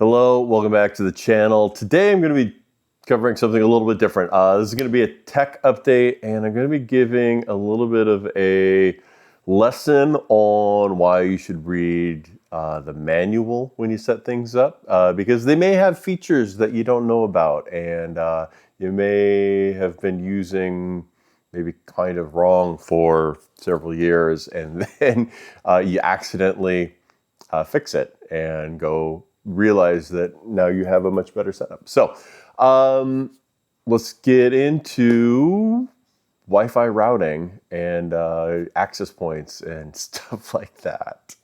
Hello, welcome back to the channel. Today I'm going to be covering something a little bit different. This is going to be a tech update, and I'm going to be giving a little bit of a lesson on why you should read the manual when you set things up, because they may have features that you don't know about, and you may have been using maybe kind of wrong for several years, and then you accidentally fix it and go realize that now you have a much better setup. So let's get into Wi-Fi routing and access points and stuff like that.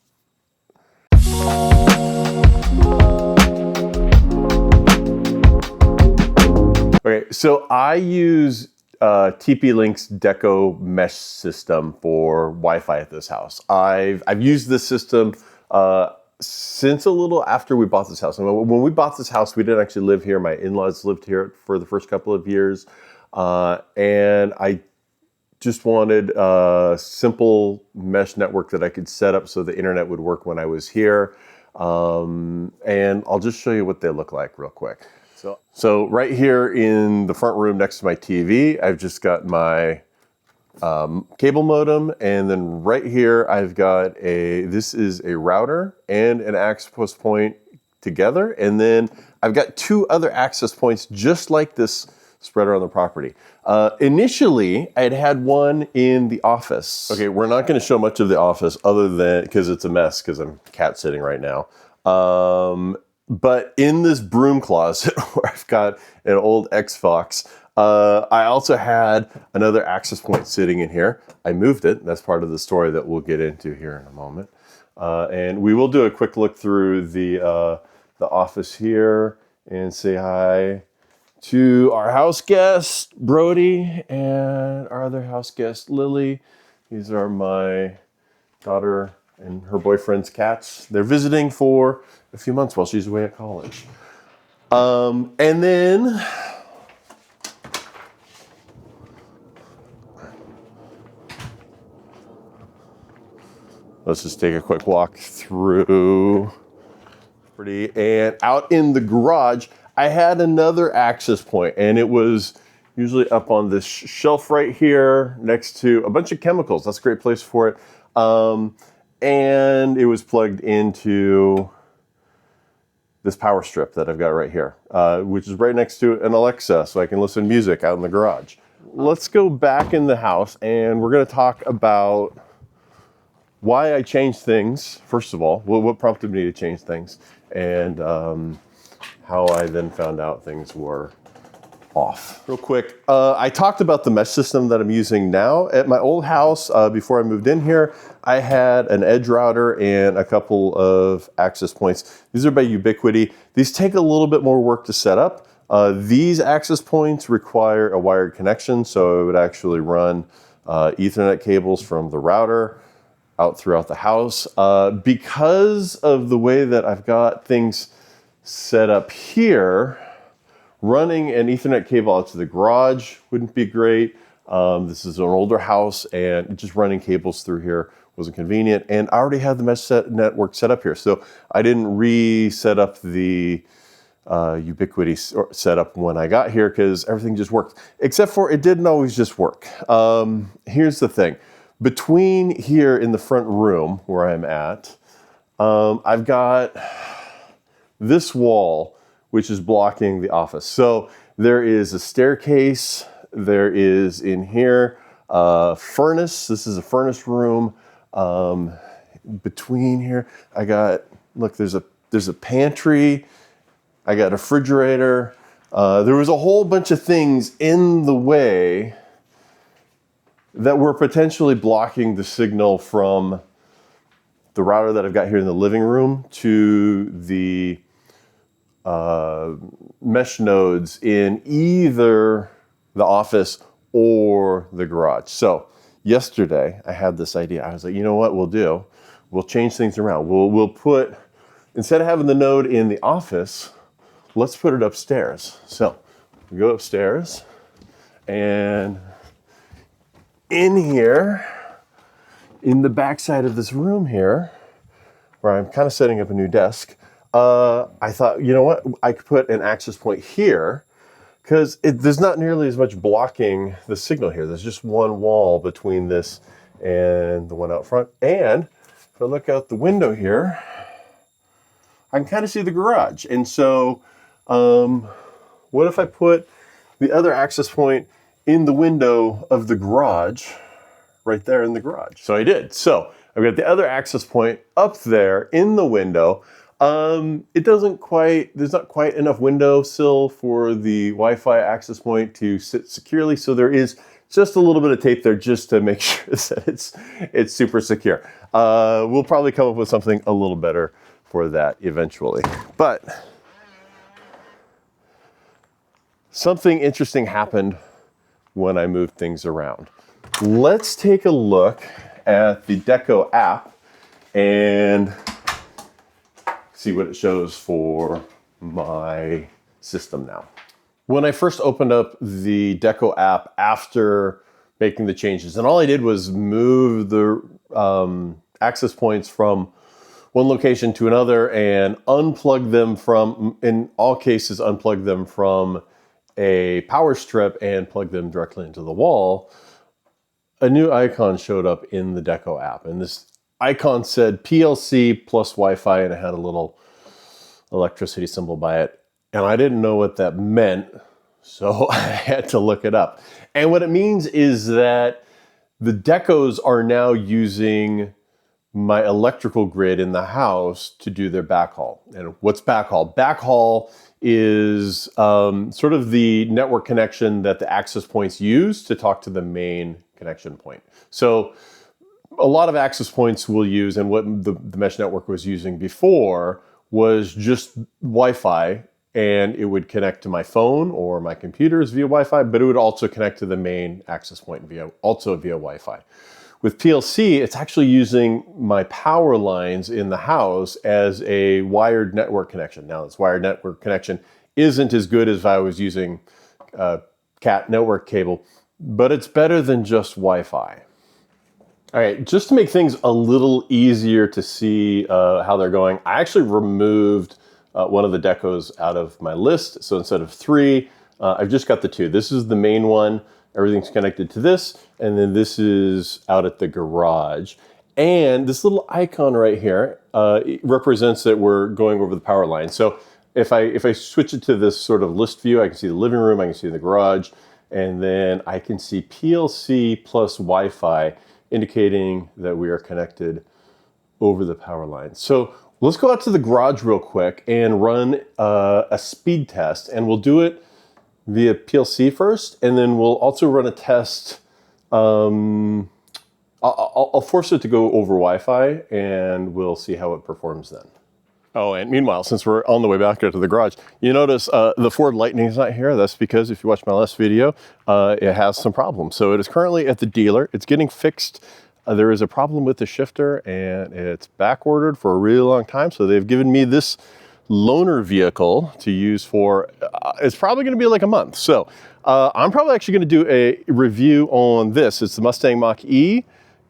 Okay, so I use TP-Link's Deco mesh system for Wi-Fi at this house. I've used this system since a little after we bought this house. And when we bought this house, we didn't actually live here. My in-laws lived here for the first couple of years. And I just wanted a simple mesh network that I could set up so the internet would work when I was here. And I'll just show you what they look like real quick. So right here in the front room next to my TV, I've just got my cable modem, and then right here I've got this is a router and an access point together, and then I've got two other access points just like this spread around the property. Initially I'd had one in the office. Okay, we're not going to show much of the office other than because it's a mess because I'm cat sitting right now. But in this broom closet where I've got an old Xbox, I also had another access point sitting in here. I moved it. That's part of the story that we'll get into here in a moment. And we will do a quick look through the office here and say hi to our house guest, Brody, and our other house guest, Lily. These are my daughter and her boyfriend's cats. They're visiting for a few months while she's away at college. And then let's just take a quick walk through. And out in the garage, I had another access point, and it was usually up on this shelf right here next to a bunch of chemicals. That's a great place for it. And it was plugged into this power strip that I've got right here, which is right next to an Alexa, so I can listen to music out in the garage. Let's go back in the house, and we're going to talk about why I changed things, first of all, what prompted me to change things, and how I then found out things were off. Real quick, I talked about the mesh system that I'm using now. At my old house, before I moved in here, I had an edge router and a couple of access points. These are by Ubiquiti. These take a little bit more work to set up. These access points require a wired connection, so I would actually run Ethernet cables from the router out throughout the house. Because of the way that I've got things set up here, running an Ethernet cable out to the garage wouldn't be great. This is an older house, and just running cables through here wasn't convenient. And I already had the mesh network set up here, so I didn't reset up the Ubiquiti setup when I got here because everything just worked. Except for it didn't always just work. Here's the thing. Between here in the front room where I'm at, I've got this wall which is blocking the office. So there is a staircase, there is in here a furnace. This is a furnace room. Between here, I got, look, there's a pantry, I got a refrigerator. There was a whole bunch of things in the way that were potentially blocking the signal from the router that I've got here in the living room to the mesh nodes in either the office or the garage. So yesterday I had this idea. I was like, you know what we'll do? We'll change things around. We'll put, instead of having the node in the office, let's put it upstairs. So we go upstairs, and in here, in the back side of this room here, where I'm kind of setting up a new desk, I thought, you know what, I could put an access point here because there's not nearly as much blocking the signal here. There's just one wall between this and the one out front. And if I look out the window here, I can kind of see the garage. And so what if I put the other access point in the window of the garage, right there in the garage? So I did. So I've got the other access point up there in the window. There's not quite enough windowsill for the Wi-Fi access point to sit securely. So there is just a little bit of tape there just to make sure that it's super secure. We'll probably come up with something a little better for that eventually. But something interesting happened when I moved things around. Let's take a look at the Deco app and see what it shows for my system now. When I first opened up the Deco app after making the changes, and all I did was move the access points from one location to another and unplug them from, in all cases, unplug them from a power strip and plug them directly into the wall, a new icon showed up in the Deco app. And this icon said PLC plus Wi-Fi, and it had a little electricity symbol by it. And I didn't know what that meant, so I had to look it up. And what it means is that the Decos are now using my electrical grid in the house to do their backhaul. And what's backhaul? Backhaul is sort of the network connection that the access points use to talk to the main connection point. So a lot of access points will use, and what the mesh network was using before was just Wi-Fi, and it would connect to my phone or my computers via Wi-Fi, but it would also connect to the main access point via Wi-Fi. With PLC, it's actually using my power lines in the house as a wired network connection. Now, this wired network connection isn't as good as if I was using Cat network cable, but it's better than just Wi-Fi. All right, just to make things a little easier to see how they're going, I actually removed one of the Decos out of my list. So instead of 3, I've just got the 2. This is the main one. Everything's connected to this, and then this is out at the garage. And this little icon right here it represents that we're going over the power line. So if I switch it to this sort of list view, I can see the living room, I can see the garage, and then I can see PLC plus Wi-Fi, indicating that we are connected over the power line. So let's go out to the garage real quick and run a speed test, and we'll do it via PLC first, and then we'll also run a test. I'll force it to go over Wi-Fi, and we'll see how it performs then. Oh, and meanwhile, since we're on the way back to the garage, you notice the Ford Lightning is not here. That's because if you watch my last video, it has some problems. So it is currently at the dealer. It's getting fixed. There is a problem with the shifter, and it's back ordered for a really long time. So they've given me this loaner vehicle to use for, it's probably gonna be like a month. So I'm probably actually gonna do a review on this. It's the Mustang Mach-E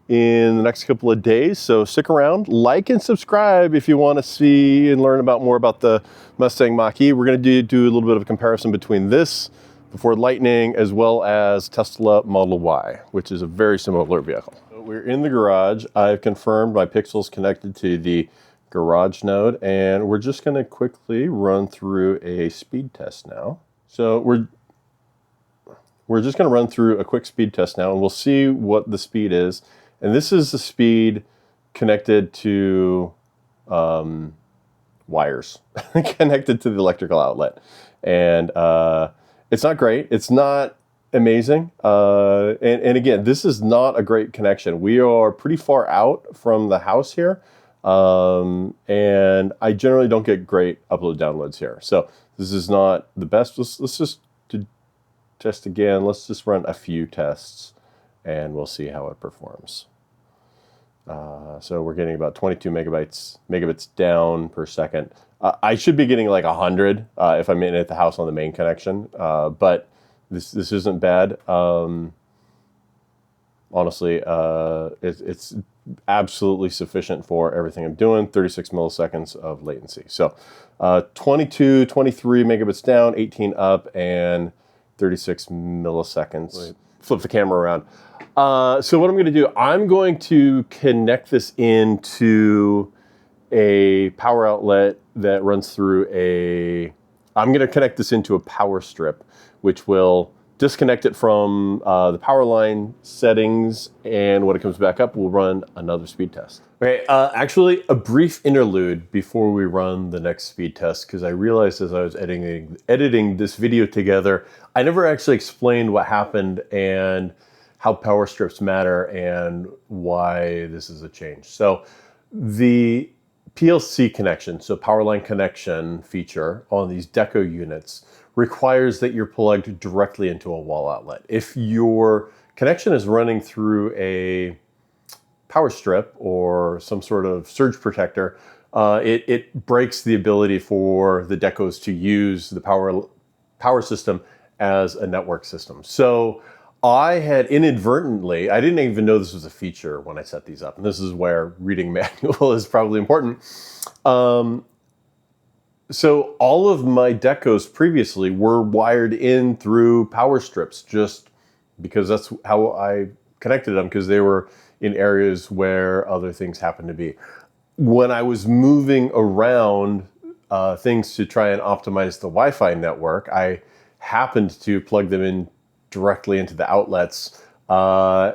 in the next couple of days. So stick around, like and subscribe if you wanna see and learn more about the Mustang Mach-E. We're gonna do a little bit of a comparison between this, the Ford Lightning, as well as Tesla Model Y, which is a very similar vehicle. So we're in the garage. I've confirmed my Pixel's connected to the garage node, and we're just going to quickly run through a speed test now. So we're just going to run through a quick speed test now, and we'll see what the speed is. And this is the speed connected to wires, connected to the electrical outlet. And it's not great. It's not amazing. And again, this is not a great connection. We are pretty far out from the house here. And I generally don't get great upload downloads here. So this is not the best. Let's just test again. Let's just run a few tests and we'll see how it performs. So we're getting about 22 megabits down per second. I should be getting like 100 if I'm in at the house on the main connection, but this isn't bad. Honestly, it's absolutely sufficient for everything I'm doing. 36 milliseconds of latency. So 22, 23 megabits down, 18 up, and 36 milliseconds. Wait. Flip the camera around. So what I'm going to do, I'm going to connect this into a power outlet that runs through I'm going to connect this into a power strip, which will disconnect it from the power line settings, and when it comes back up, we'll run another speed test. Okay, actually a brief interlude before we run the next speed test, because I realized as I was editing this video together, I never actually explained what happened and how power strips matter and why this is a change. So the PLC connection, so power line connection feature on these Deco units requires that you're plugged directly into a wall outlet. If your connection is running through a power strip or some sort of surge protector, it breaks the ability for the Decos to use the power system as a network system. So I had inadvertently, I didn't even know this was a feature when I set these up, and this is where reading manual is probably important. So all of my Decos previously were wired in through power strips, just because that's how I connected them, because they were in areas where other things happened to be. When I was moving around things to try and optimize the Wi-Fi network, I happened to plug them in directly into the outlets, and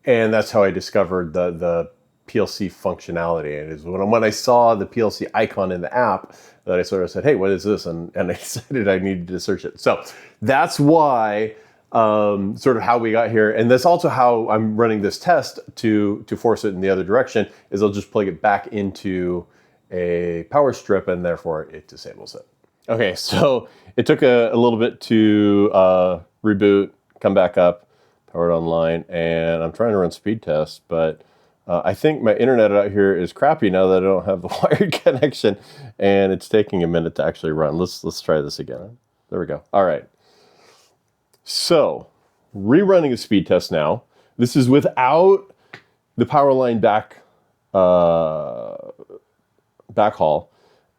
that's how I discovered the PLC functionality. And it is when I saw the PLC icon in the app that I sort of said, hey, what is this? And I decided I needed to search it. So that's why, sort of how we got here. And that's also how I'm running this test to force it in the other direction, is I'll just plug it back into a power strip, and therefore it disables it. Okay, so it took a little bit to reboot, come back up, powered online, and I'm trying to run speed tests, but I think my internet out here is crappy now that I don't have the wired connection, and it's taking a minute to actually run. Let's try this again. There we go. All right. So, rerunning a speed test now. This is without the Powerline backhaul.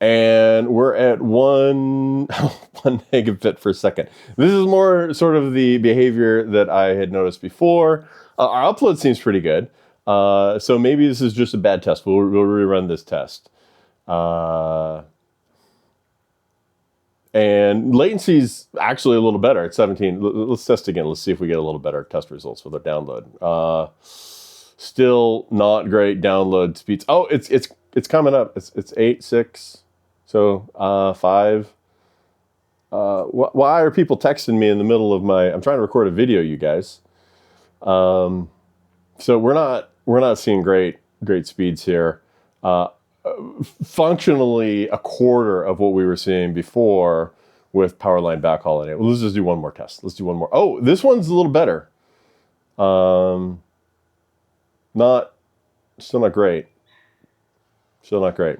And we're at one megabit per second. This is more sort of the behavior that I had noticed before. Our upload seems pretty good. So maybe this is just a bad test. We'll rerun this test. And latency is actually a little better at 17. Let's test again. Let's see if we get a little better test results with our download. Still not great download speeds. Oh, it's coming up. It's 8, 6. So 5. Why are people texting me in the middle of I'm trying to record a video, you guys. So we're not seeing great speeds here. Functionally a quarter of what we were seeing before with Powerline backhaul in it. Well, let's just do one more test. Let's do one more. Oh, this one's a little better. Still not great. Still not great.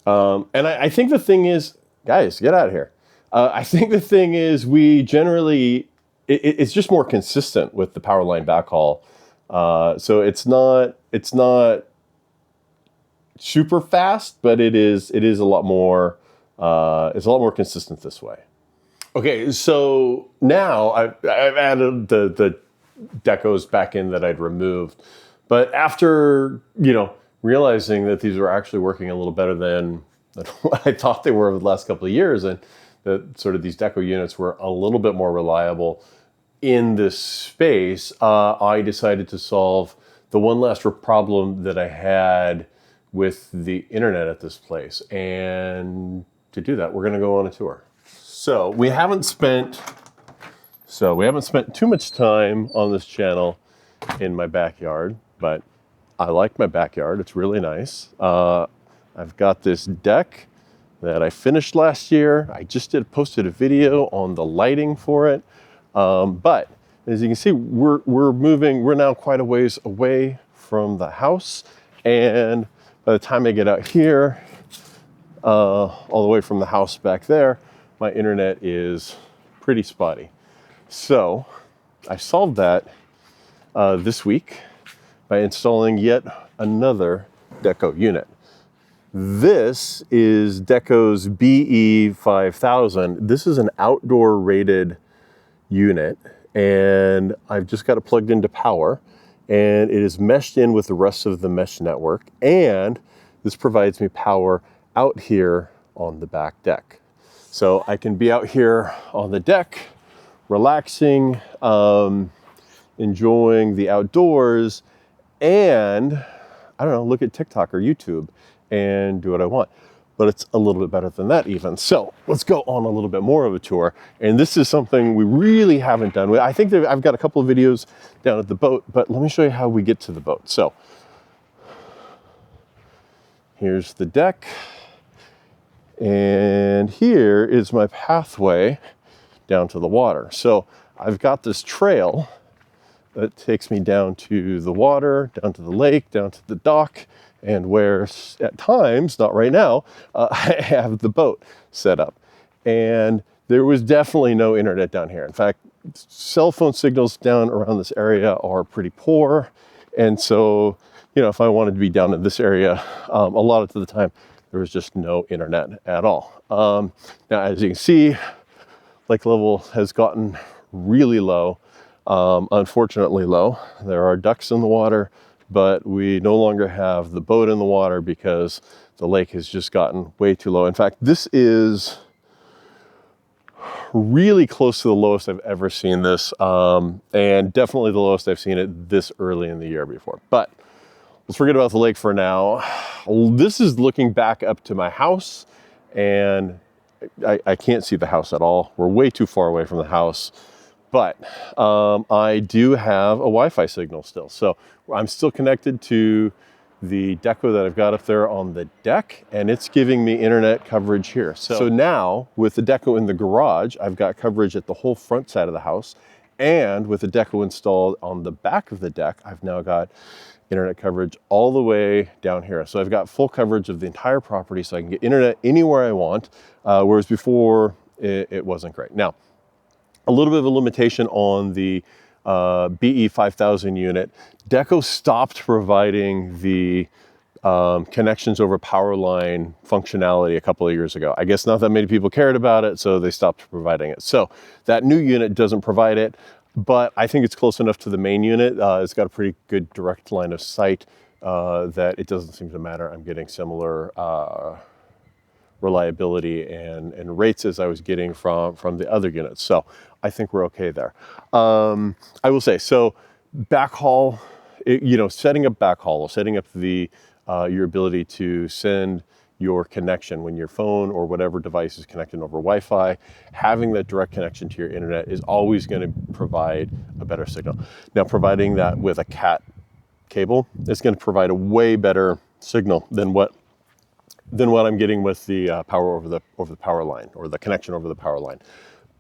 And I think the thing is, guys, get out of here. I think the thing is we generally, it's just more consistent with the Powerline backhaul. So it's not super fast, but it is a lot more, it's a lot more consistent this way. Okay, so now I've added the Decos back in that I'd removed. But after, realizing that these were actually working a little better than what I thought they were over the last couple of years, and that sort of these Deco units were a little bit more reliable in this space, I decided to solve the one last problem that I had with the internet at this place. And to do that, we're going to go on a tour. So we haven't spent too much time on this channel in my backyard, but I like my backyard. It's really nice. I've got this deck that I finished last year. I just posted a video on the lighting for it. But as you can see, we're now quite a ways away from the house. And by the time I get out here, all the way from the house back there, my internet is pretty spotty. So I solved that this week by installing yet another Deco unit. This is Deco's BE-5000. This is an outdoor rated unit, and I've just got it plugged into power, and it is meshed in with the rest of the mesh network, and this provides me power out here on the back deck. So I can be out here on the deck, relaxing, enjoying the outdoors, and I don't know, look at TikTok or YouTube and do what I want. But it's a little bit better than that even. So let's go on a little bit more of a tour. And this is something we really haven't done. I think I've got a couple of videos down at the boat, but let me show you how we get to the boat. So here's the deck. And here is my pathway down to the water. So I've got this trail that takes me down to the water, down to the lake, down to the dock, and where at times, not right now, I have the boat set up. And there was definitely no internet down here. In fact, cell phone signals down around this area are pretty poor. And so, you know, if I wanted to be down in this area, a lot of the time, there was just no internet at all. Now, as you can see, lake level has gotten really low, unfortunately low. There are ducks in the water, but we no longer have the boat in the water because the lake has just gotten way too low. In fact, this is really close to the lowest I've ever seen this, and definitely the lowest I've seen it this early in the year before. But let's forget about the lake for now. This is looking back up to my house, and I can't see the house at all. We're way too far away from the house. But I do have a Wi-Fi signal still. So I'm still connected to the Deco that I've got up there on the deck, and it's giving me internet coverage here. So now with the Deco in the garage, I've got coverage at the whole front side of the house. And with the Deco installed on the back of the deck, I've now got internet coverage all the way down here. So I've got full coverage of the entire property, so I can get internet anywhere I want, whereas before it wasn't great. Now, a little bit of a limitation on the BE-5000 unit. Deco stopped providing the connections over Powerline functionality a couple of years ago. I guess not that many people cared about it, so they stopped providing it. So that new unit doesn't provide it, but I think it's close enough to the main unit. It's got a pretty good direct line of sight that it doesn't seem to matter. I'm getting similar reliability and rates as I was getting from the other units. So I think we're okay there. I will say, so backhaul, setting up backhaul, setting up the your ability to send your connection when your phone or whatever device is connected over Wi-Fi, having that direct connection to your internet is always going to provide a better signal. Now, providing that with a Cat cable is going to provide a way better signal than what I'm getting with the power over the power line, or the connection over the power line.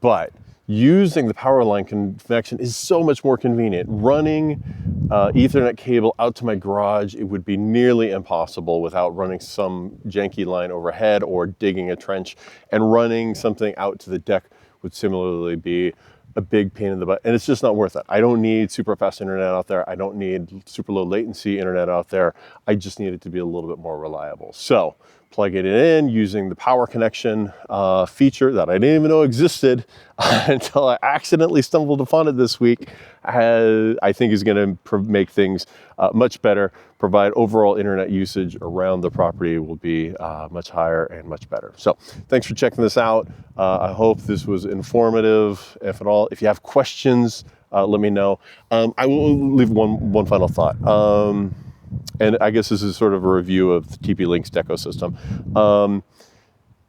But using the power line connection is so much more convenient. Running Ethernet cable out to my garage, it would be nearly impossible without running some janky line overhead or digging a trench, and running something out to the deck would similarly be a big pain in the butt, and it's just not worth it. I don't need super fast internet out there. I don't need super low latency internet out there. I just need it to be a little bit more reliable. So plugging it in using the power connection feature that I didn't even know existed until I accidentally stumbled upon it this week, I think is going to make things much better. Provide overall internet usage around the property will be much higher and much better. So thanks for checking this out. I hope this was informative, if at all. If you have questions, let me know. I will leave one final thought. And I guess this is sort of a review of the TP-Link's Deco system.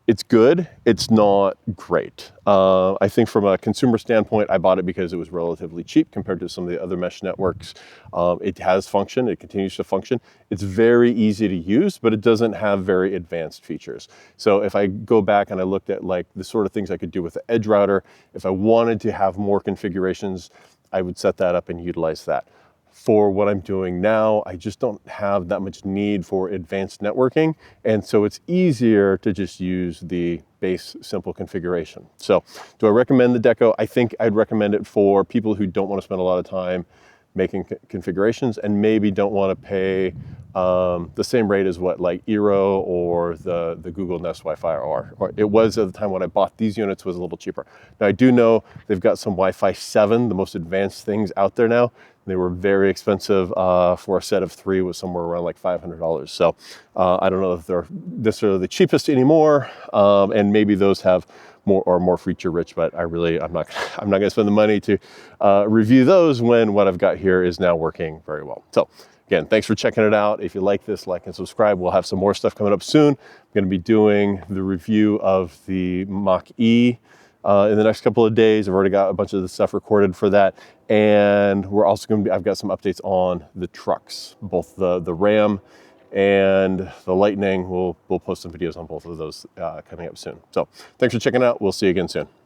It's good, it's not great. I think from a consumer standpoint, I bought it because it was relatively cheap compared to some of the other mesh networks. It has function, it continues to function. It's very easy to use, but it doesn't have very advanced features. So if I go back and I looked at like the sort of things I could do with the edge router, if I wanted to have more configurations, I would set that up and utilize that. For what I'm doing now, I just don't have that much need for advanced networking. And so it's easier to just use the base simple configuration. So do I recommend the Deco? I think I'd recommend it for people who don't want to spend a lot of time making configurations and maybe don't want to pay the same rate as what like Eero or the Google Nest Wi-Fi are. Or it was at the time when I bought these units, was a little cheaper. Now I do know they've got some Wi-Fi 7, the most advanced things out there now. They were very expensive for a set of 3, was somewhere around like $500. So I don't know if they're necessarily the cheapest anymore, and maybe those have more feature rich. But I'm not going to spend the money to review those when what I've got here is now working very well. So again, thanks for checking it out. If you like this, like and subscribe. We'll have some more stuff coming up soon. I'm going to be doing the review of the Mach-E in the next couple of days. I've already got a bunch of the stuff recorded for that. And we're also going to be, I've got some updates on the trucks, both the Ram and the Lightning. We'll post some videos on both of those coming up soon. So thanks for checking it out. We'll see you again soon.